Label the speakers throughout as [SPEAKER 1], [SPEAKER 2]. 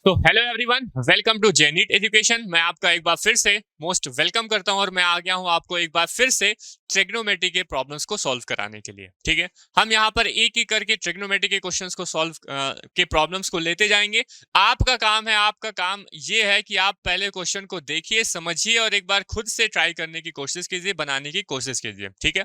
[SPEAKER 1] तो hello everyone, welcome to जेनीट education. मैं आपका एक बार फिर से मोस्ट वेलकम करता हूं और मैं आ गया हूं आपको एक बार फिर से ट्रिग्नोमेट्री के प्रॉब्लम्स को सॉल्व कराने के लिए। ठीक है, हम यहां पर एक एक करके ट्रिग्नोमेट्री के क्वेश्चंस को सॉल्व के प्रॉब्लम्स को लेते जाएंगे। आपका काम ये है कि आप पहले क्वेश्चन को देखिए, समझिए और एक बार खुद से ट्राई करने की कोशिश कीजिए, बनाने की कोशिश कीजिए। ठीक है,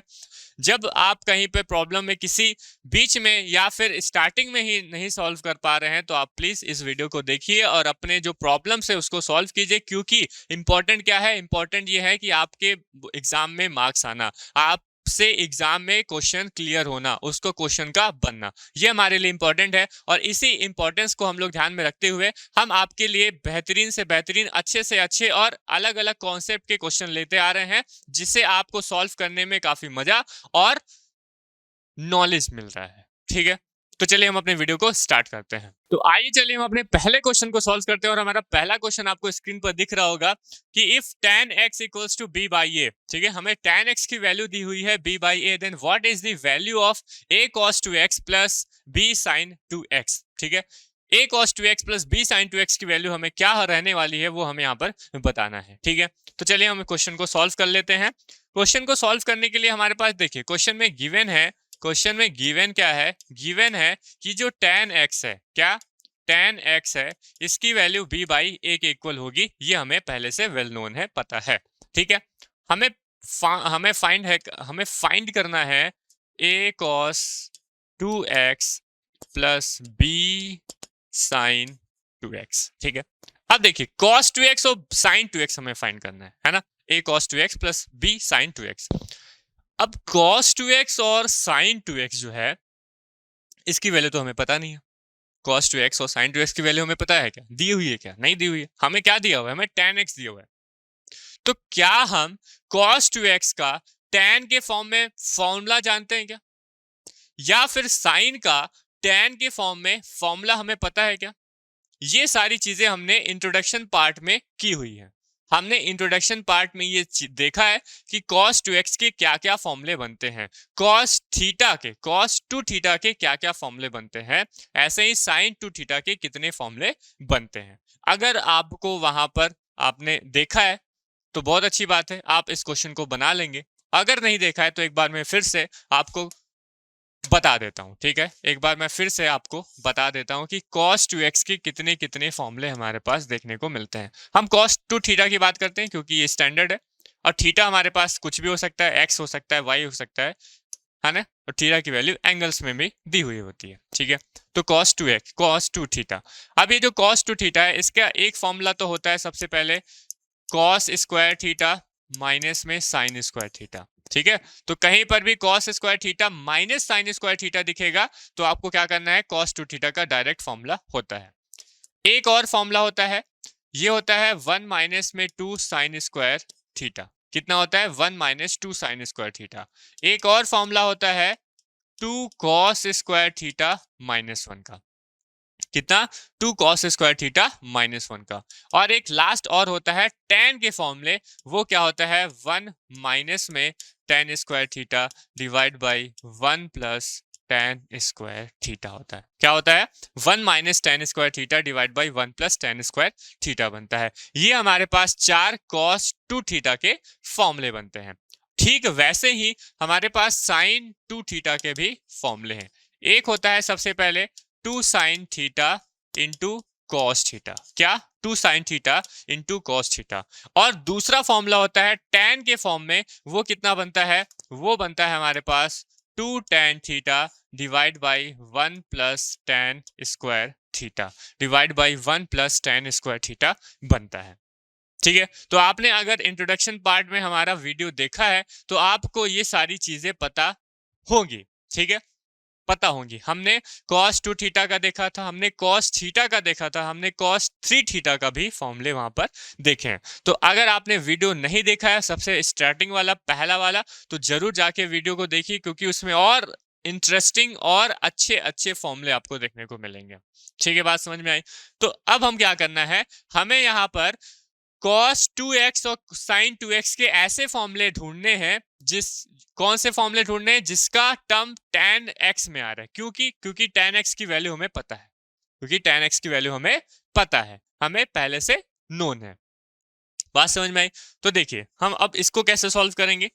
[SPEAKER 1] जब आप कहीं पे प्रॉब्लम में किसी बीच में या फिर स्टार्टिंग में ही नहीं सॉल्व कर पा रहे हैं तो आप प्लीज इस वीडियो को देखिए और अपने जो प्रॉब्लम्स है उसको सॉल्व कीजिए, क्योंकि इंपॉर्टेंट क्या है, इंपॉर्टेंट ये है कि आपके एग्जाम में मार्क्स आना, आप से एग्जाम में क्वेश्चन क्लियर होना, उसको क्वेश्चन का बनना, ये हमारे लिए इंपॉर्टेंट है। और इसी इंपॉर्टेंस को हम लोग ध्यान में रखते हुए हम आपके लिए बेहतरीन से बेहतरीन, अच्छे से अच्छे और अलग अलग कॉन्सेप्ट के क्वेश्चन लेते आ रहे हैं, जिससे आपको सॉल्व करने में काफी मजा और नॉलेज मिल रहा है। ठीक है, तो चलिए हम अपने वीडियो को स्टार्ट करते हैं। तो आइए चलिए हम अपने पहले क्वेश्चन को सॉल्व करते हैं और हमारा पहला क्वेश्चन आपको स्क्रीन पर दिख रहा होगा कि if tan x equals to b by a. ठीक है, हमें tan x की वैल्यू दी हुई है b by a, then what is the value of a cos 2x plus b sin 2x। ठीक है, a cos 2x plus b sin 2x की वैल्यू हमें क्या रहने वाली है वो हमें यहाँ पर बताना है। ठीक है, तो चलिए हम क्वेश्चन को सॉल्व कर लेते हैं। क्वेश्चन को सॉल्व करने के लिए हमारे पास देखिए क्वेश्चन में गिवन है, क्वेश्चन में गिवन क्या है, गिवन है कि जो tan x है, क्या tan x है, इसकी वैल्यू b बाई ए के इक्वल होगी। ये हमें पहले से वेल नोन है, पता है। ठीक है, हमें हमें फाइंड करना है a cos 2x plus b sin 2x। ठीक है, अब देखिए cos 2x और sin 2x हमें फाइंड करना है ना, a cos 2x plus b sin 2x। अब cos 2x और sin 2x जो है, इसकी वैल्यू तो हमें पता नहीं है। cos 2x और sin 2x की वैल्यू हमें पता है क्या, दी हुई है क्या, नहीं दी हुई है। हमें क्या दिया हुआ है, हमें tan x दिया हुआ है। तो क्या हम cos 2x का tan के फॉर्म में फॉर्मूला जानते हैं क्या, या फिर sin का tan के फॉर्म में फॉर्मूला हमें पता है क्या? ये सारी चीजें हमने इंट्रोडक्शन पार्ट में की हुई है। हमने इंट्रोडक्शन पार्ट में ये देखा है कि cos 2x के क्या क्या फॉर्मूले बनते हैं, cos थीटा के, cos 2 थीटा के क्या क्या फॉर्मूले बनते हैं, ऐसे ही sin 2 थीटा के कितने फॉर्मूले बनते हैं। अगर आपको वहां पर आपने देखा है तो बहुत अच्छी बात है, आप इस क्वेश्चन को बना लेंगे। अगर नहीं देखा है तो एक बार मैं फिर से आपको बता देता हूं। ठीक है, एक बार मैं फिर से आपको बता देता हूं कि cos 2x के कितने कितने फॉर्मूले हमारे पास देखने को मिलते हैं। हम cos 2 थीटा की बात करते हैं क्योंकि ये स्टैंडर्ड है, और थीटा हमारे पास कुछ भी हो सकता है, x हो सकता है, y हो सकता है ना, और थीटा की वैल्यू एंगल्स में भी दी हुई होती है। ठीक है, तो cos 2x, cos 2 थीटा। अब ये जो cos 2 थीटा है, इसका एक फॉर्मूला तो होता है सबसे पहले cos स्क्वायर थीटा माइनस में sin स्क्वायर थीटा। ठीक है, तो कहीं पर भी cos square theta minus sin square theta दिखेगा तो आपको क्या करना है, cos 2 थीटा का डायरेक्ट फॉर्मूला होता है। एक और फॉर्मूला होता है, ये होता है 1 माइनस में 2 sin स्क्वायर थीटा। कितना होता है, 1 माइनस 2 sin स्क्वायर थीटा। एक और फॉर्मूला होता है 2 cos स्क्वायर थीटा माइनस 1 का। कितना, 2 cos स्क्वायर थीटा माइनस 1 का। और एक लास्ट और होता है tan के फॉर्मूले, वो क्या होता है, 1 माइनस में tan square theta divide by 1 plus tan square theta होता है। क्या होता है, 1 minus tan square theta divide by 1 plus tan square theta बनता है। ये हमारे पास 4 cos 2 थीटा के फॉर्मूले बनते हैं। ठीक वैसे ही हमारे पास sin 2 थीटा के भी फॉर्मूले हैं। एक होता है सबसे पहले 2 sin theta into cos theta. क्या, 2 sin theta into cos theta. और दूसरा फॉर्मूला होता है tan के फॉर्म में, वो कितना बनता है, वो बनता है हमारे पास 2 tan theta divide by 1 plus tan square theta divide by 1 plus tan square theta बनता है। ठीक है, तो आपने अगर इंट्रोडक्शन पार्ट में हमारा वीडियो देखा है तो आपको ये सारी चीजें पता होंगी। ठीक है, पता होंगी। हमने cos 2 थीटा का देखा था, हमने cos थीटा का देखा था, हमने cos 3 थीटा का भी फॉर्मूले वहां पर देखे हैं। तो अगर आपने वीडियो नहीं देखा है, सबसे स्टार्टिंग वाला पहला वाला, तो जरूर जाके वीडियो को देखिए, क्योंकि उसमें और इंटरेस्टिंग और अच्छे अच्छे फॉर्मूले आपको देखने को मिलेंगे। ठीक है, बात समझ में आई? तो अब हम क्या करना है, हमें यहाँ पर cos 2x और sin 2x के ऐसे फॉर्मूले ढूंढने हैं, कौन से फॉर्मूले ढूंढने हैं जिसका टर्म tan x में आ रहा है, क्योंकि tan x की वैल्यू हमें पता है, क्योंकि tan x की वैल्यू हमें पता है, हमें पहले से नोन है। बात समझ में आई? तो देखिए हम अब इसको कैसे सॉल्व करेंगे।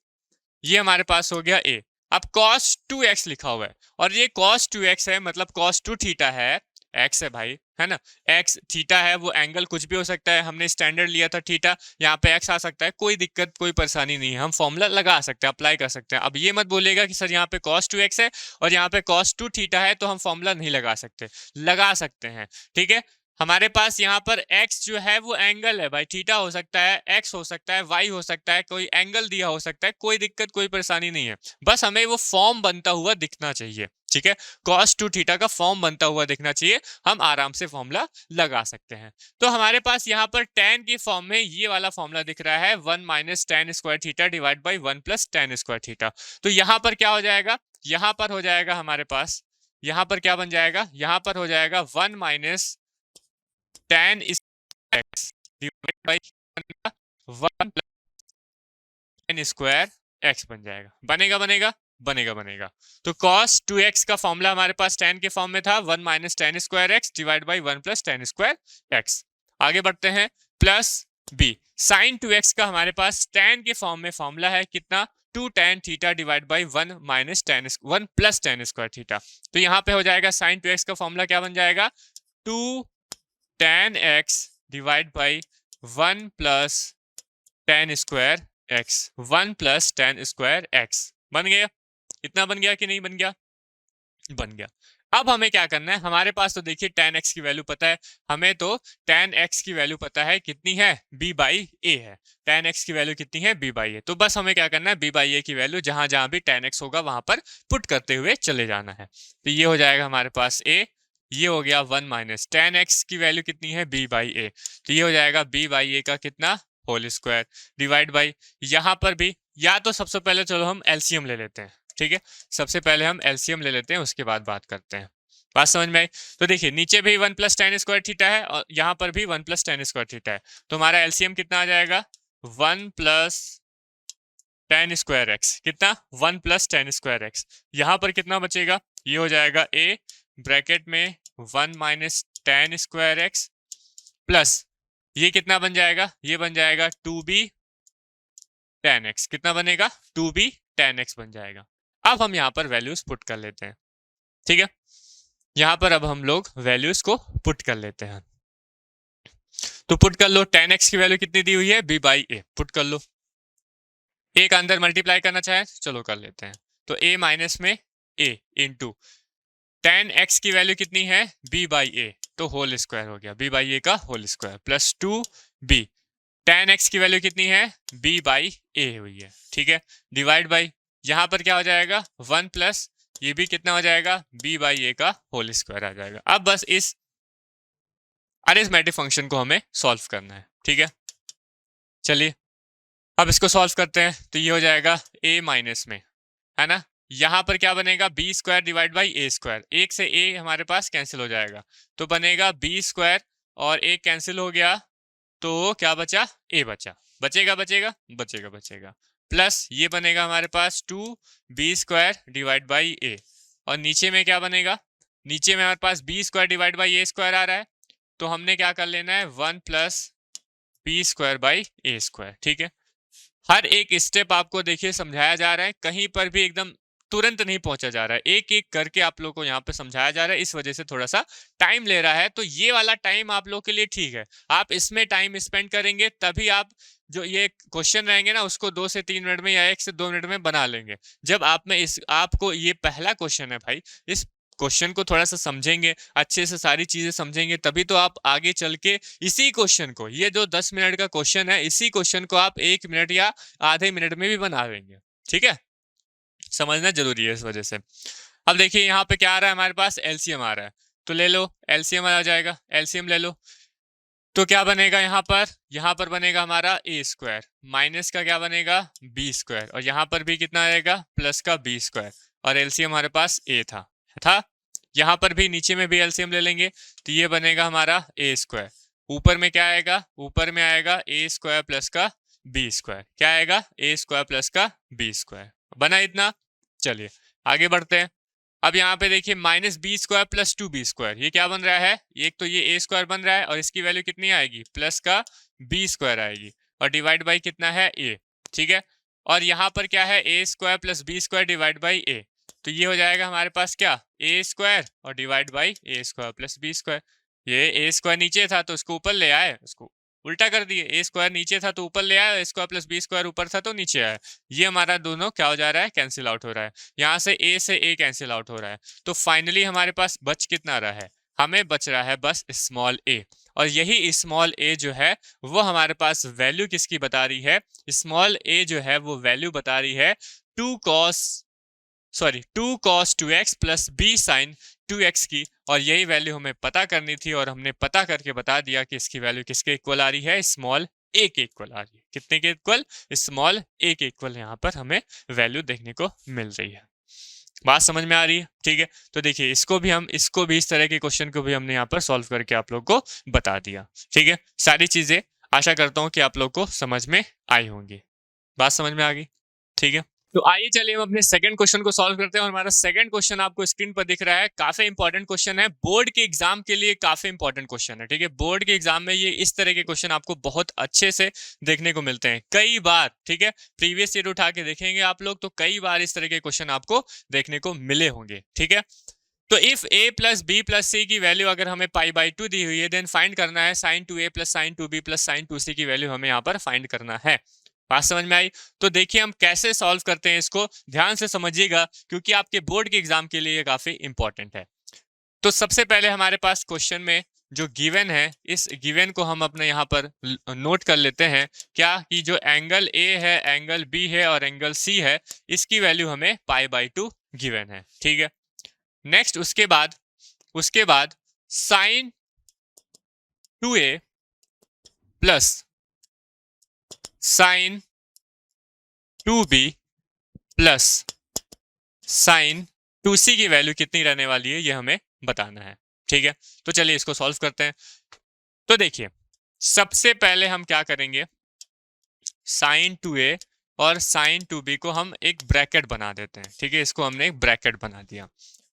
[SPEAKER 1] ये हमारे पास हो गया ए। अब cos 2x लिखा हुआ है और ये cos 2x है, मतलब cos 2 थीटा है, x है भाई, है ना। x थीटा है, वो एंगल कुछ भी हो सकता है, हमने स्टैंडर्ड लिया था थीटा, यहाँ पे x आ सकता है, कोई दिक्कत कोई परेशानी नहीं है, हम फॉर्मूला लगा सकते हैं, अप्लाई कर सकते हैं। अब ये मत बोलेगा कि सर यहाँ पे cos 2x है और यहाँ पे cos 2 थीटा है तो हम फॉर्मूला नहीं लगा सकते, लगा सकते हैं, ठीक है। हमारे पास यहाँ पर x जो है वो एंगल है भाई, थीटा हो सकता है, x हो सकता है, y हो सकता है, कोई एंगल दिया हो सकता है, कोई दिक्कत कोई परेशानी नहीं है, बस हमें वो फॉर्म बनता हुआ दिखना चाहिए, ठीक है। cos 2 थीटा का फॉर्म बनता हुआ दिखना चाहिए, हम आराम से फॉर्मूला लगा सकते हैं। तो हमारे पास यहाँ पर tan की फॉर्म में ये वाला फॉर्मूला दिख रहा है 1 minus tan square theta divide by 1 plus tan square theta. तो यहाँ पर क्या हो जाएगा, यहाँ पर हो जाएगा हमारे पास, यहाँ पर क्या बन जाएगा, यहाँ पर हो जाएगा 1 minus tan x divide by 1 plus tan square x बन जाएगा, बनेगा बनेगा बनेगा बनेगा। तो cos 2x का फॉर्मूला हमारे पास tan के फॉर्म में था 1 minus tan square x divide by 1 plus tan square x। आगे बढ़ते हैं, प्लस b sin 2x का हमारे पास tan के फॉर्म में फॉर्मूला है कितना, 2 tan theta divide by 1 minus tan 1 plus tan square theta. तो यहाँ पे हो जाएगा sin 2x का फॉर्मूला क्या बन जाएगा, 2 tan x divide by 1 plus tan square x, 1 plus tan square x। बन गया, इतना बन गया कि नहीं बन गया, बन गया। अब हमें क्या करना है, हमारे पास तो देखिए tan x की वैल्यू पता है, हमें तो tan x की वैल्यू पता है कितनी है, b बाई a है, tan x की वैल्यू कितनी है, b बाई a। तो बस हमें क्या करना है, b बाई a की वैल्यू जहां जहां भी tan x होगा वहां पर पुट करते हुए चले जाना है। तो ये हो जाएगा हमारे पास a, ये हो गया 1 माइनस tan x की वैल्यू कितनी है, b बाई a, तो ये हो जाएगा b बाई a का कितना, होल स्क्वायर डिवाइड बाई, यहाँ पर भी या तो सबसे पहले चलो हम एलसीएम ले लेते हैं, ठीक है, सबसे पहले हम एलसीएम ले लेते हैं, उसके बाद बात करते हैं। बात समझ में आई? तो देखिए नीचे भी 1 प्लस tan स्क्वायर थीटा है और यहाँ पर भी 1 प्लस tan स्क्वायर थीटा है, तो हमारा एलसीएम कितना आ जाएगा, 1 प्लस tan स्क्वायर एक्स, कितना, 1 प्लस tan स्क्वायर एक्स। यहाँ पर कितना बचेगा, ये हो जाएगा a ब्रैकेट में 1 minus tan square x plus ये कितना बन जाएगा, ये बन जाएगा 2b tan x, कितना बनेगा, 2b tan x बन जाएगा। अब हम यहाँ पर वैल्यूज पुट कर लेते हैं, ठीक है, यहाँ पर अब हम लोग वैल्यूज को पुट कर लेते हैं। तो पुट कर लो, tan x की वैल्यू कितनी दी हुई है, b बाई a, पुट कर लो। a का अंदर मल्टीप्लाई करना चाहे चलो कर लेते हैं, तो a माइनस में a इंटू tan x की वैल्यू कितनी है, b बाई a, तो होल स्क्वायर हो गया, b बाई a का whole square plus 2b, tan x की वैल्यू कितनी है, b बाई a हुई है, ठीक है, डिवाइड बाई यहाँ पर क्या हो जाएगा 1 प्लस ये भी कितना हो जाएगा, b बाई a का होल स्क्वायर आ जाएगा। अब बस इस अरिथमेटिक फंक्शन को हमें सॉल्व करना है, ठीक है। चलिए अब इसको सॉल्व करते हैं, तो ये हो जाएगा a माइनस में, है ना, यहाँ पर क्या बनेगा, B square divide by A square, एक से ए हमारे पास कैंसिल हो जाएगा, तो बनेगा बी स्क्वायर और ए कैंसिल हो गया, तो क्या बचा, ए बचा, बचेगा बचेगा बचेगा बचेगा, प्लस ये बनेगा हमारे पास 2b square divide by a, और नीचे में क्या बनेगा, नीचे में हमारे पास b square divide by A square आ रहा है, तो हमने क्या कर लेना है 1 plus b square by A square, ठीक है। हर एक स्टेप आपको देखिए समझाया जा रहा है, कहीं पर भी एकदम तुरंत नहीं पहुंचा जा रहा है, एक एक करके आप लोग को यहाँ पे समझाया जा रहा है, इस वजह से थोड़ा सा टाइम ले रहा है। तो ये वाला टाइम आप लोग के लिए ठीक है, आप इसमें टाइम स्पेंड करेंगे तभी आप जो ये क्वेश्चन रहेंगे ना उसको 2 से 3 मिनट में या 1 से 2 मिनट में बना लेंगे। जब आप में इस आपको ये पहला क्वेश्चन है भाई, इस क्वेश्चन को थोड़ा सा समझेंगे, अच्छे से सारी चीजें समझेंगे, तभी तो आप आगे चल के इसी क्वेश्चन को, ये जो 10 मिनट का क्वेश्चन है, इसी क्वेश्चन को आप 1 मिनट या आधे मिनट में भी बना लेंगे, ठीक है, समझना जरूरी है इस वजह से। अब देखिए यहाँ पे क्या आ रहा है, हमारे पास एलसीएम आ रहा है, तो ले लो, एलसीएम आ जाएगा, एलसीएम ले लो, तो क्या बनेगा यहाँ पर बनेगा हमारा ए स्क्वायर, माइनस का क्या बनेगा बी स्क्वायर, और यहाँ पर भी कितना आएगा प्लस का बी स्क्वायर, और एलसीएम हमारे पास ए था, यहाँ पर भी नीचे में भी एलसीएम ले लेंगे, तो ये बनेगा हमारा ए स्क्वायर, ऊपर में क्या आएगा, ऊपर में आएगा ए स्क्वायर प्लस का बी स्क्वायर, क्या आएगा ए स्क्वायर प्लस का बी स्क्वायर, बना इतना। चलिए आगे बढ़ते हैं, अब यहाँ पे देखिए minus B square plus 2b square, ये क्या बन रहा है, एक तो ये ए स्क्वायर बन रहा है और इसकी वैल्यू कितनी आएगी, प्लस का बी स्क्वायर आएगी और डिवाइड बाई कितना है ए, ठीक है। और यहाँ पर क्या है, a square plus b square divide by a, तो ये हो जाएगा हमारे पास क्या, ए स्क्वायर और divide by A square plus b square. ये ए स्क्वायर नीचे था तो उसको ऊपर ले आए, उसको उल्टा कर दिए, ए स्क्वायर नीचे था तो ऊपर ले आया, ए स्क्वायर प्लस बी स्क्वायर ऊपर था तो नीचे आया। ये हमारा दोनों क्या हो जा रहा है, कैंसिल आउट हो रहा है, यहाँ से ए कैंसिल आउट हो रहा है। तो फाइनली हमारे पास बच कितना रहा है, हमें बच रहा है बस स्मॉल ए। और यही स्मॉल ए जो है वो हमारे पास वैल्यू किसकी बता रही है, स्मॉल ए जो है वो वैल्यू बता रही है 2 cos 2x plus B sign 2x की। और यही वैल्यू हमें पता करनी थी और हमने पता करके बता दिया कि इसकी वैल्यू किसके इक्वल आ रही है, स्मॉल ए के इक्वल आ रही है। कितने के इक्वल, स्मॉल ए के इक्वल यहाँ पर हमें वैल्यू देखने को मिल रही है। बात समझ में आ रही है, ठीक है। तो देखिए इसको भी इस तरह के क्वेश्चन को भी हमने यहाँ पर सॉल्व करके आप लोग को बता दिया, ठीक है। सारी चीजें आशा करता हूँ कि आप लोग को समझ में आई होंगी, बात समझ में आ गई, ठीक है। तो आइए चलिए हम अपने सेकंड क्वेश्चन को सॉल्व करते हैं और हमारा सेकंड क्वेश्चन आपको स्क्रीन पर दिख रहा है। काफी इंपॉर्टेंट क्वेश्चन है, बोर्ड के एग्जाम के लिए काफी इंपॉर्टेंट क्वेश्चन है, ठीक है। बोर्ड के एग्जाम में ये इस तरह के क्वेश्चन आपको बहुत अच्छे से देखने को मिलते हैं कई बार, ठीक है। प्रीवियस ईयर उठा के देखेंगे आप लोग तो कई बार इस तरह के क्वेश्चन आपको देखने को मिले होंगे, ठीक है। तो if a plus B plus c की वैल्यू अगर हमें π/2 दी हुई है, देन फाइंड करना है sin 2a plus sin 2b plus sin 2c की वैल्यू हमें यहाँ पर फाइंड करना है। बात समझ में आई? तो देखिए हम कैसे सॉल्व करते हैं इसको, ध्यान से समझिएगा क्योंकि आपके बोर्ड के एग्जाम के लिए ये काफी इंपॉर्टेंट है। तो सबसे पहले हमारे पास क्वेश्चन में जो गिवन है, इस गिवन को हम अपने यहाँ पर नोट कर लेते हैं क्या, कि जो एंगल ए है, एंगल बी है और एंगल सी है, इसकी वैल्यू हमें π/2 गिवन है, ठीक है। नेक्स्ट उसके बाद sin 2a plus sin 2b plus sin 2c की वैल्यू कितनी रहने वाली है ये हमें बताना है, ठीक है। तो चलिए इसको सॉल्व करते हैं। तो देखिए सबसे पहले हम क्या करेंगे, sin 2a और sin 2b को हम एक ब्रैकेट बना देते हैं, ठीक है। इसको हमने एक ब्रैकेट बना दिया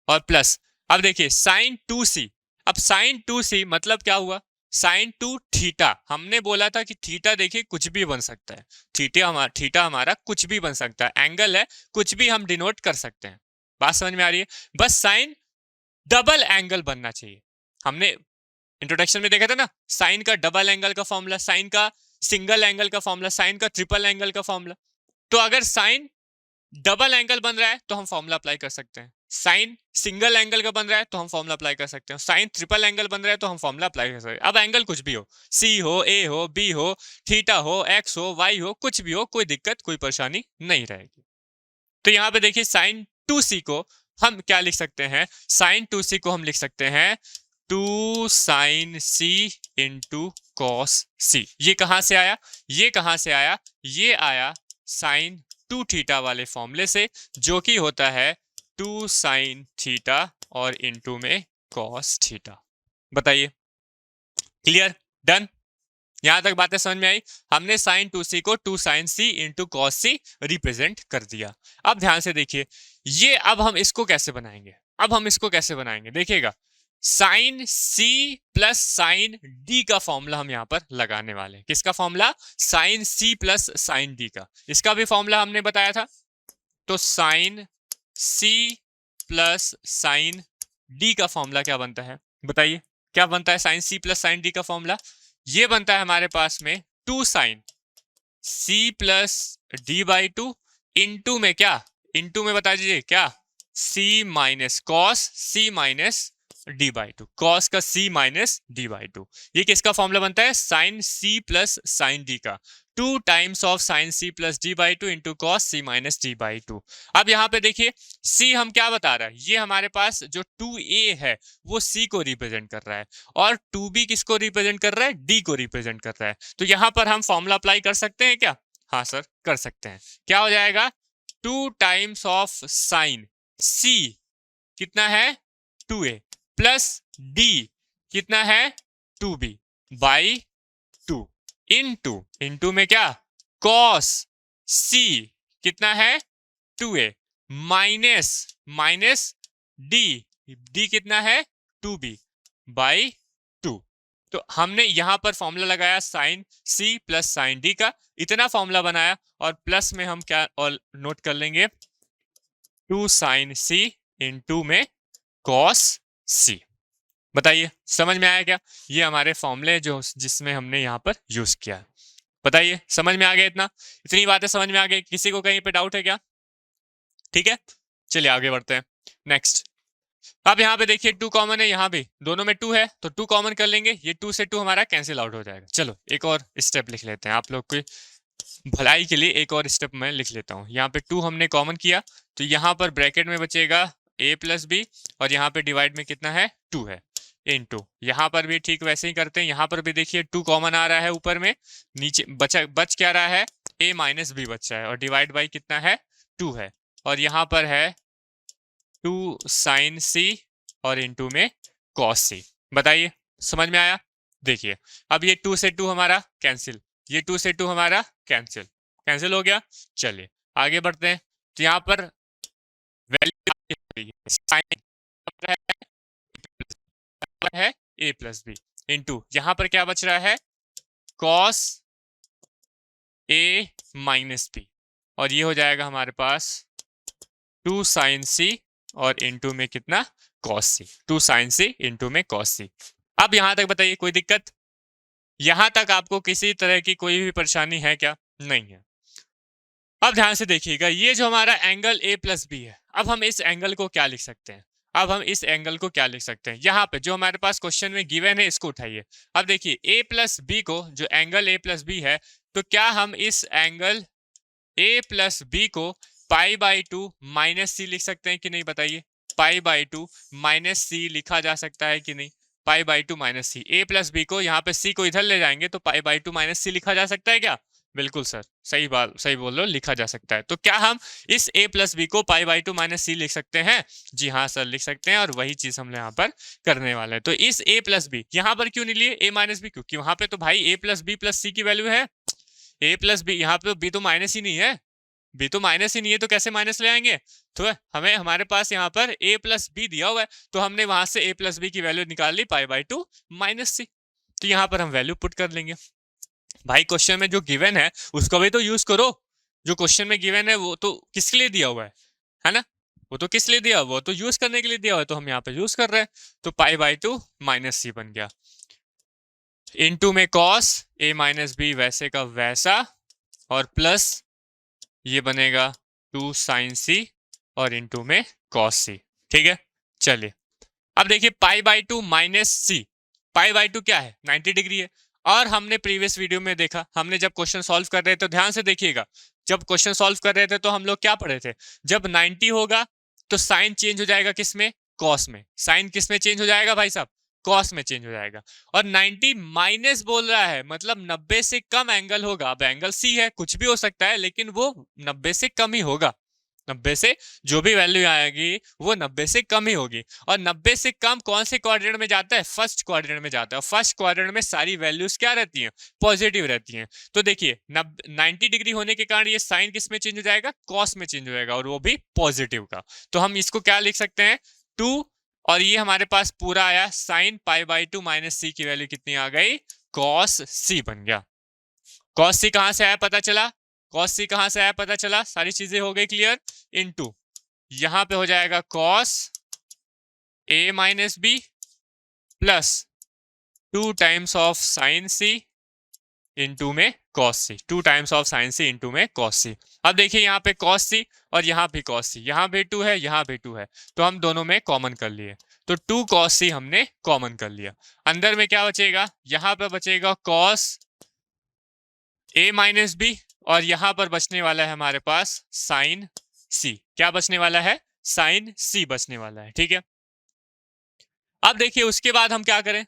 [SPEAKER 1] और प्लस, अब देखिए sin 2c, अब sin 2c मतलब क्या हुआ, sin 2 थीटा, हमने बोला था कि थीटा देखिए कुछ भी बन सकता है, थीटा हमारा कुछ भी बन सकता है, एंगल है, कुछ भी हम डिनोट कर सकते हैं। बात समझ में आ रही है? बस साइन डबल एंगल बनना चाहिए। हमने इंट्रोडक्शन में देखा था ना, साइन का डबल एंगल का फॉर्मूला, साइन का सिंगल एंगल का फॉर्मूला, साइन का ट्रिपल एंगल का फॉर्मूला। तो अगर साइन डबल एंगल बन रहा है तो हम फॉर्मूला अप्लाई कर सकते हैं, साइन सिंगल एंगल का बन रहा है तो हम फॉर्मूला अप्लाई कर सकते हैं, साइन ट्रिपल एंगल बन रहा है तो हम फॉर्मूला अप्लाई कर सकते हैं। अब एंगल कुछ भी हो, सी हो, ए हो, बी हो, थीटा हो, एक्स हो, वाई हो, कुछ भी हो, कोई दिक्कत कोई परेशानी नहीं रहेगी। तो यहाँ पे देखिए साइन 2c को हम क्या लिख सकते हैं, साइन 2c को हम लिख सकते हैं 2 sin c into cos c। ये कहां से आया, ये आया साइन 2 थीटा वाले फॉर्मूले से, जो कि होता है 2 sin थीटा और इंटू में कॉस थीटा। बताइए, क्लियर, डन? यहां तक बातें समझ में आई? हमने sin 2c को 2 sin c into cos c represent कर दिया। अब ध्यान से देखिए, ये अब हम इसको कैसे बनाएंगे, देखिएगा sine c plus sine d का फॉर्मूला हम यहां पर लगाने वाले हैं। किसका formula? Sine c plus sine d का। इसका भी फॉर्मूला हमने बताया था। तो sine c plus sine d का फॉर्मूला क्या बनता है, बताइए क्या बनता है? Sine c plus sine d का फॉर्मूला ये बनता है हमारे पास में 2 sign c plus d/2 into में क्या, इंटू में बता दीजिए क्या, c minus cos c minus d/2, cos का c माइनस d/2। ये किसका फॉर्मूला बनता है? Sine c plus sine d का, 2 times of sine c plus d/2 into cos c minus d/2। अब यहाँ पे देखिए c हम क्या बता रहा है, ये हमारे पास जो 2a है वो c को रिप्रेजेंट कर रहा है और 2b किसको रिप्रेजेंट कर रहा है? d को रिप्रेजेंट कर रहा है। तो यहाँ पर हम फॉर्मूला अप्लाई कर सकते हैं क्या? हाँ सर कर सकते हैं। क्या हो जाएगा? 2 टाइम्स ऑफ साइन c कितना है 2a प्लस d कितना है 2b बाई 2 इंटू में क्या, कॉस c कितना है 2a माइनस डी कितना है 2b बाई 2। तो हमने यहां पर फॉर्मूला लगाया sine C plus sine D का, इतना फॉर्मूला बनाया और प्लस में हम क्या और नोट कर लेंगे 2 साइन सी इन 2 में कॉस सी। बताइए समझ में आया क्या? ये हमारे फॉर्मूले जो जिसमें हमने यहाँ पर यूज किया है। बताइए समझ में आ गया? इतनी बातें समझ में आ गई? किसी को कहीं पे डाउट है क्या? ठीक है, चलिए आगे बढ़ते हैं। नेक्स्ट, अब यहाँ पे देखिए 2 कॉमन है, यहाँ भी दोनों में 2 है तो 2 कॉमन कर लेंगे, ये 2 से 2 हमारा कैंसिल आउट हो जाएगा। चलो एक और स्टेप लिख लेते हैं, आप लोग की भलाई के लिए एक और स्टेप मैं लिख लेता हूँ। यहाँ पे 2 हमने कॉमन किया तो यहाँ पर ब्रैकेट में बचेगा a प्लस बी और यहाँ पे डिवाइड में कितना है 2 है इनटू, यहाँ पर भी ठीक वैसे ही करते हैं। यहाँ पर भी देखिए 2 कॉमन आ रहा है ऊपर में, नीचे बच क्या रहा है a माइनस बी बच रहा है और डिवाइड बाई कितना है 2 है और यहाँ पर है 2 साइन सी और इनटू में कॉस सी। बताइए समझ में आया? देखिए अब ये 2 से 2 हमारा कैंसिल, ये 2 से 2 हमारा कैंसिल हो गया। चलिए आगे बढ़ते हैं। तो यहाँ पर वैल्यू साइन है a प्लस बी इंटू, यहाँ पर क्या बच रहा है कॉस a माइनस बी और ये हो जाएगा हमारे पास 2 साइन सी और इनटू में कितना cos c, 2 sign c into में कॉस सी। अब यहां तक बताइए कोई दिक्कत? यहां तक आपको किसी तरह की कोई भी परेशानी है क्या? नहीं है। अब ध्यान से देखिएगा, ये जो हमारा एंगल a प्लस बी है, अब हम इस एंगल को क्या लिख सकते हैं? यहाँ पे जो हमारे पास क्वेश्चन में गिवन है इसको उठाइए। अब देखिए a प्लस बी को, जो एंगल a प्लस बी है, तो क्या हम इस एंगल a प्लस बी को पाई बाई 2 माइनस सी लिख सकते हैं कि नहीं? बताइए, पाई बाई 2 माइनस सी लिखा जा सकता है कि नहीं? Pi by 2 minus C, A plus B को यहाँ पे सी को इधर ले जाएंगे तो पाई बाई 2 माइनस सी लिखा जा सकता है क्या? बिल्कुल सर, सही बात, सही बोल रहे हो, लिखा जा सकता है। तो क्या हम इस a प्लस बी को पाई बाई 2 माइनस सी लिख सकते हैं? जी हाँ सर, लिख सकते हैं और वही चीज हम यहाँ पर करने वाले हैं। तो इस a प्लस बी यहाँ पर क्यों नहीं लिए a माइनस बी? क्योंकि वहां पे तो भाई a plus B plus c की वैल्यू है, a प्लस बी, यहाँ पे b तो माइनस ही नहीं है, b तो माइनस ही नहीं है तो कैसे माइनस ले आएंगे? तो हमें हमारे पास यहाँ पर a प्लस बी दिया हुआ है तो हमने वहां से a प्लस बी की वैल्यू निकाल ली पाई बाई 2 माइनस सी। तो यहाँ पर हम वैल्यू पुट कर लेंगे। भाई क्वेश्चन में जो गिवन है उसको भी तो यूज करो, जो क्वेश्चन में गिवन है वो तो किसके लिए दिया हुआ है ना? वो तो किस लिए दिया हुआ? वो तो यूज करने के लिए दिया हुआ है, तो हम यहाँ पे यूज कर रहे हैं। तो पाई बाई 2 माइनस सी बन गया, इनटू में कॉस a माइनस बी वैसे का वैसा और प्लस ये बनेगा 2 साइन सी और इनटू में कॉस सी। ठीक है, चलिए अब देखिए pi by 2 minus C, pi by 2 क्या है 90 डिग्री है। और हमने प्रीवियस वीडियो में देखा, हमने जब क्वेश्चन सॉल्व कर रहे थे, तो ध्यान से देखिएगा, जब क्वेश्चन सॉल्व कर रहे थे तो हम लोग क्या पढ़े थे, जब 90 होगा तो साइन चेंज हो जाएगा किसमें? कॉस में। साइन किस में चेंज हो जाएगा भाई साहब? कॉस में चेंज हो जाएगा। और 90 माइनस बोल रहा है मतलब 90 से कम एंगल होगा। अब एंगल सी है, कुछ भी हो सकता है, लेकिन वो 90 से कम ही होगा। 90 से जो भी वैल्यू आएगी वो 90 से कम ही होगी। और 90 से कम कौन से क्वाड्रेंट में जाता है? फर्स्ट क्वाड्रेंट में जाता है। फर्स्ट क्वाड्रेंट में सारी वैल्यूज क्या रहती हैं? पॉजिटिव रहती हैं। तो देखिए 90 डिग्री होने के कारण ये साइन किस में चेंज हो जाएगा? कॉस में चेंज हो जाएगा, और वो भी पॉजिटिव का। तो हम इसको क्या लिख सकते हैं? 2, और ये हमारे पास पूरा आया साइन पाई बाई 2 माइनस सी की वैल्यू कितनी आ गई? कॉस सी बन गया। कॉस सी कहां से आया पता चला? कॉस सी कहां से आया पता चला? सारी चीजें हो गई क्लियर। इनटू यहां पे हो जाएगा cos a minus B plus 2 times of sine c into में cos c, 2 times of sine c into में कॉस सी। अब देखिए यहाँ पे कॉस सी और यहाँ भी कॉस सी, यहाँ भी 2 है, यहाँ भी 2 है, तो हम दोनों में कॉमन कर लिए। तो 2 कॉस सी हमने कॉमन कर लिया। अंदर में क्या बचेगा? यहाँ पे बचेगा कॉस a माइनस बी और यहाँ पर बचने वाला है हमारे पास साइन सी। क्या बचने वाला है? साइन सी बचने वाला है। ठीक है, अब देखिए उसके बाद हम क्या करें?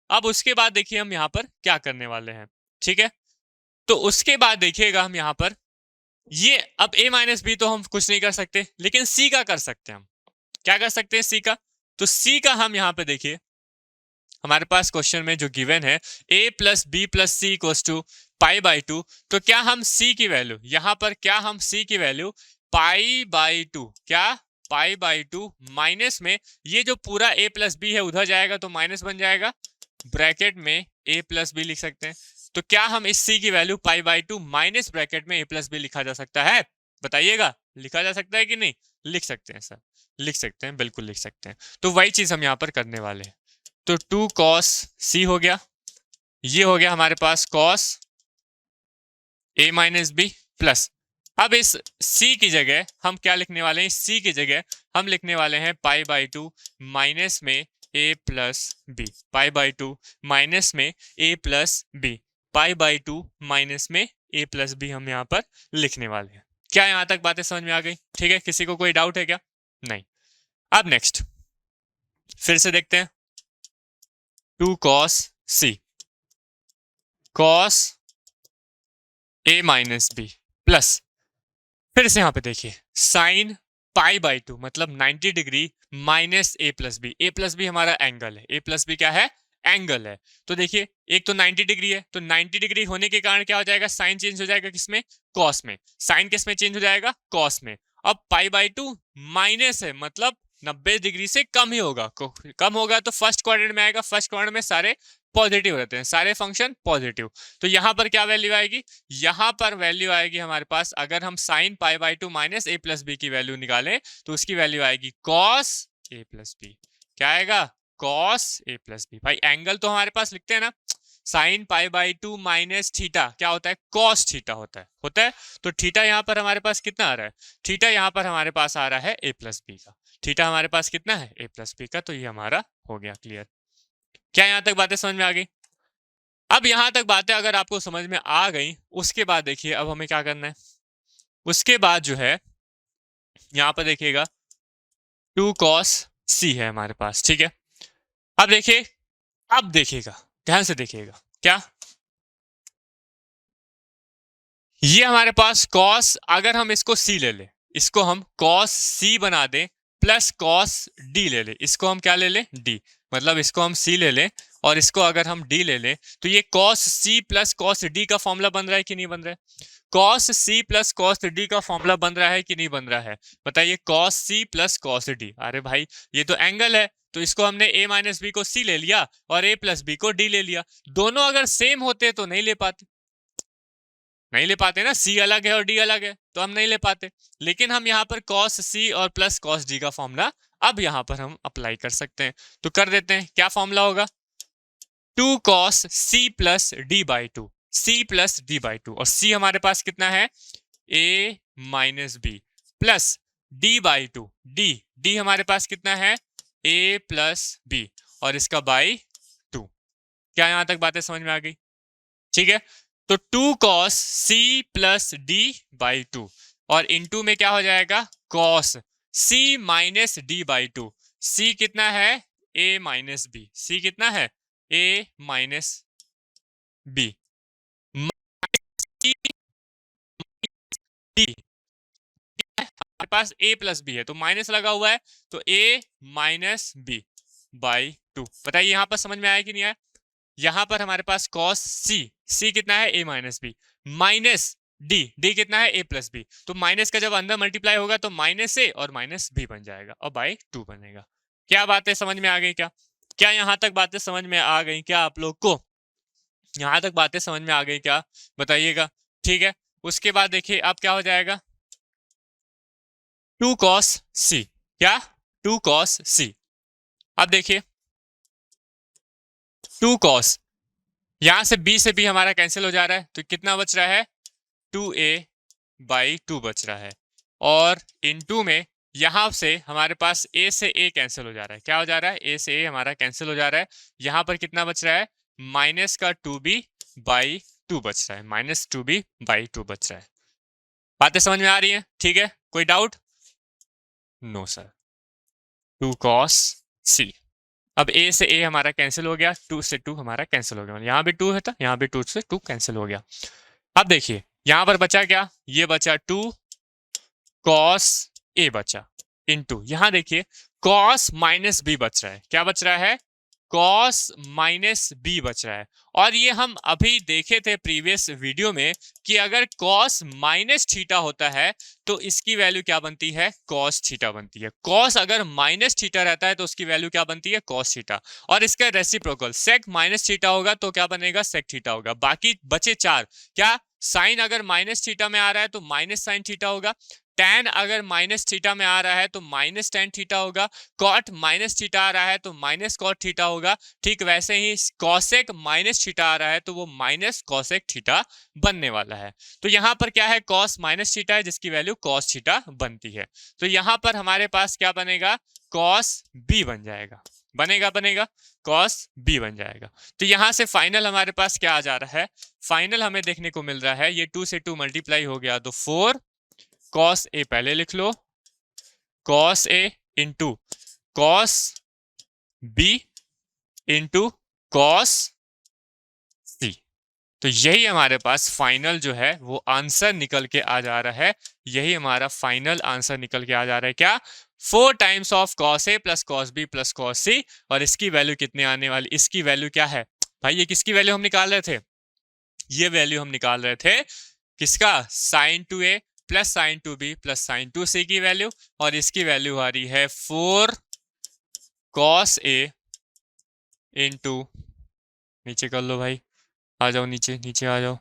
[SPEAKER 1] अब उसके बाद देखिए हम यहाँ पर क्या करने वाले हैं। ठीक है, तो उसके बाद देखिएगा हम यहाँ पर ये, अब a माइनस बी तो हम कुछ नहीं कर सकते, लेकिन c का कर सकते हैं। हम क्या कर सकते हैं? c का। तो c का हम यहाँ पे देखिए हमारे पास क्वेश्चन में जो गिवन है a प्लस बी प्लस सी इक्वल्स टू पाई बाई 2, तो क्या हम c की वैल्यू यहाँ पर, क्या हम c की वैल्यू पाई बाई 2, क्या π/2 माइनस में ये जो पूरा a प्लस बी है उधर जाएगा तो माइनस बन जाएगा, ब्रैकेट में a प्लस बी लिख सकते हैं। तो क्या हम इस c की वैल्यू π/2 माइनस ब्रैकेट में a प्लस बी लिखा जा सकता है? बताइएगा, लिखा जा सकता है कि नहीं? लिख सकते हैं सर, लिख सकते हैं, बिल्कुल लिख सकते हैं। तो वही चीज हम यहाँ पर करने वाले हैं। तो 2 cos c हो गया, ये हो गया हमारे पास cos a minus B plus, अब इस c की जगह हम क्या लिखने वाले हैं? c की जगह हम लिखने वाले हैं π/2 माइनस में a प्लस बी, π/2 माइनस में a प्लस बी, π/2 माइनस में a प्लस बी हम यहाँ पर लिखने वाले हैं। क्या यहाँ तक बातें समझ में आ गई? ठीक है, किसी को कोई डाउट है क्या? नहीं। अब नेक्स्ट फिर से देखते हैं, 2 cos c cos a minus B plus, फिर से यहाँ पे देखिए साइन π/2 मतलब 90 degree minus a plus B. a plus B हमारा एंगल है, a प्लस बी क्या है? एंगल है। तो देखिए एक तो 90 डिग्री है, तो 90 डिग्री होने के कारण क्या हो जाएगा? साइन चेंज हो जाएगा किसमें? कॉस में। साइन किस में चेंज हो जाएगा? कॉस में। अब π/2 माइनस है मतलब 90 डिग्री से कम ही होगा, कम होगा तो फर्स्ट क्वाड्रेंट में आएगा, फर्स्ट क्वाड्रेंट में सारे पॉजिटिव रहते हैं, सारे फंक्शन पॉजिटिव। तो यहाँ पर क्या वैल्यू आएगी? यहाँ पर वैल्यू आएगी हमारे पास, अगर हम sine π/2 minus a plus b की वैल्यू निकालें तो उसकी वैल्यू आएगी cos a प्लस बी। क्या आएगा? cos a plus B. भाई एंगल तो हमारे पास लिखते हैं ना, साइन π/2 माइनस थीटा क्या होता है? cos थीटा होता है, तो थीटा यहाँ पर हमारे पास कितना आ रहा है? थीटा यहाँ पर हमारे पास आ रहा है a प्लस बी का। थीटा हमारे पास कितना है? a प्लस बी का। तो ये हमारा हो गया क्लियर। क्या यहाँ तक बातें समझ में आ गई? अब यहाँ तक बातें अगर आपको समझ में आ गई, उसके बाद देखिए अब हमें क्या करना है। उसके बाद जो है यहाँ पर देखिएगा 2 cos c है हमारे पास, ठीक है। अब देखिए, अब देखिएगा, ध्यान से देखिएगा, क्या ये हमारे पास cos, अगर हम इसको c ले ले, इसको हम cos c बना दें प्लस cos d ले ले, इसको हम क्या ले ले? d, मतलब इसको हम c ले लें और इसको अगर हम d ले लें तो ये cos c plus cos d का फॉर्मूला बन रहा है कि नहीं बन रहा है? cos c plus cos d का फॉर्मूला बन रहा है कि नहीं बन रहा है? बताइए, cos c plus cos d। अरे भाई ये तो एंगल है, तो इसको हमने a माइनस बी को c ले लिया और a प्लस बी को d ले लिया। दोनों अगर सेम होते तो नहीं ले पाते, नहीं ले पाते ना, c अलग है और d अलग है तो हम नहीं ले पाते। लेकिन हम यहाँ पर cos c और प्लस cos d का फॉर्मूला अब यहाँ पर हम अप्लाई कर सकते हैं, तो कर देते हैं। क्या फॉर्मूला होगा? 2 cos c plus d/2, c plus d/2, और c हमारे पास कितना है? a minus B plus d/2, d हमारे पास कितना है? a प्लस बी और इसका बाई 2। क्या यहाँ तक बातें समझ में आ गई? ठीक है, तो 2 cos c प्लस d/2 और इनटू में क्या हो जाएगा? cos c minus d/2। c कितना है? a minus B. c कितना है? a माइनस बी डी, हमारे पास a प्लस बी है तो माइनस लगा हुआ है, तो a माइनस बी बाई 2। बताइए यहाँ पर समझ में आया कि नहीं आया? यहाँ पर हमारे पास cos c कितना है? a minus B minus d कितना है? a plus B. तो माइनस का जब अंदर मल्टीप्लाई होगा तो माइनस a और माइनस b बन जाएगा और बाई 2 बनेगा। क्या बातें समझ में आ गई? क्या यहाँ तक बातें समझ में आ गई? क्या आप लोग को यहाँ तक बातें समझ में आ गई? क्या बताइएगा। ठीक है, उसके बाद देखिए अब क्या हो जाएगा? 2 cos c, क्या 2 cos c। अब देखिए 2 cos, यहां से b से b हमारा कैंसिल हो जा रहा है तो कितना बच रहा है? 2a बाई 2 बच रहा है, और इनटू में यहां से हमारे पास a से a कैंसिल हो जा रहा है। क्या हो जा रहा है? a से a हमारा कैंसिल हो जा रहा है। यहां पर कितना बच रहा है? माइनस का 2b बाई 2 बच रहा है, माइनस 2b बाई 2 बच रहा है। बातें समझ में आ रही है? ठीक है, कोई doubt? No sir. 2 cos c, अब a से a हमारा कैंसिल हो गया, 2 से 2 हमारा कैंसिल हो गया, यहाँ भी 2 है था, यहाँ भी 2 से 2 कैंसिल हो गया। अब देखिए यहाँ पर बचा क्या? ये बचा 2 cos a बचा, इनटू यहाँ देखिए cos माइनस b बच रहा है। क्या बच रहा है? कॉस माइनस बी बच रहा है। और ये हम अभी देखे थे प्रीवियस वीडियो में कि अगर कॉस माइनस थीटा होता है तो इसकी वैल्यू क्या बनती है, कॉस थीटा बनती है। कॉस अगर माइनस थीटा रहता है तो उसकी वैल्यू क्या बनती है, कॉस थीटा। और इसका रेसिप्रोकल सेक माइनस थीटा होगा तो क्या बनेगा, सेक थीटा होगा। बाकी बचे चार, क्या साइन अगर माइनस थीटा में आ रहा है तो माइनस साइन थीटा होगा, टैन अगर माइनस थीटा में आ रहा है तो माइनस टैन थीटा होगा, कॉट माइनस थीटा आ रहा है तो माइनस कॉट थीटा होगा। ठीक वैसे ही कॉसेक माइनस थीटा आ रहा है तो वो माइनस कॉसेक थीटा बनने वाला है। तो यहाँ पर क्या है, कॉस माइनस थीटा है जिसकी वैल्यू कॉस थीटा बनती है। तो यहाँ पर हमारे पास क्या बनेगा, कॉस बी बन जाएगा, बनेगा कॉस बी बन जाएगा। तो यहां से फाइनल हमारे पास क्या आ जा रहा है, फाइनल हमें देखने को मिल रहा है, ये 2 से 2 मल्टीप्लाई हो गया तो 4 कॉस ए पहले लिख लो, cos a into cos b into cos c. तो यही हमारे पास फाइनल जो है वो आंसर निकल के आ जा रहा है, यही हमारा फाइनल आंसर निकल के आ जा रहा है। क्या, 4 times of cos a plus cos b plus cos c. और इसकी वैल्यू कितने आने वाली, इसकी वैल्यू क्या है भाई, ये किसकी वैल्यू हम निकाल रहे थे, ये वैल्यू हम निकाल रहे थे किसका, sine two a plus sine two b plus sine two c की वैल्यू। और इसकी वैल्यू आ रही है 4 कॉस ए इंटू, नीचे कर लो भाई, आ जाओ नीचे, नीचे आ जाओ।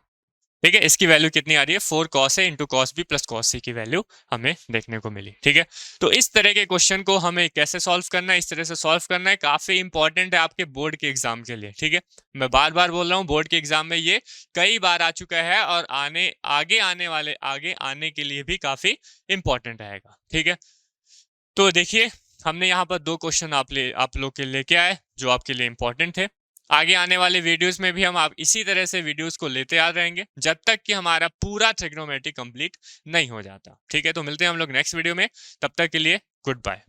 [SPEAKER 1] ठीक है, इसकी वैल्यू कितनी आ रही है, 4 cos a into cos b plus cos c की वैल्यू हमें देखने को मिली। ठीक है, तो इस तरह के क्वेश्चन को हमें कैसे सॉल्व करना है, इस तरह से सॉल्व करना है, काफी इंपॉर्टेंट है आपके बोर्ड के एग्जाम के लिए। ठीक है, मैं बार बार बोल रहा हूँ, बोर्ड के एग्जाम में ये कई बार आ चुका है और आगे आने के लिए भी काफी इंपॉर्टेंट रहेगा। ठीक है, तो देखिए हमने यहाँ पर 2 क्वेश्चन आप लोग के लेके आए जो आपके लिए इंपॉर्टेंट थे। आगे आने वाले वीडियोस में भी हम आप इसी तरह से वीडियोस को लेते आ रहेंगे जब तक कि हमारा पूरा ट्रिग्नोमेट्री कंप्लीट नहीं हो जाता। ठीक है, तो मिलते हैं हम लोग नेक्स्ट वीडियो में, तब तक के लिए गुड बाय।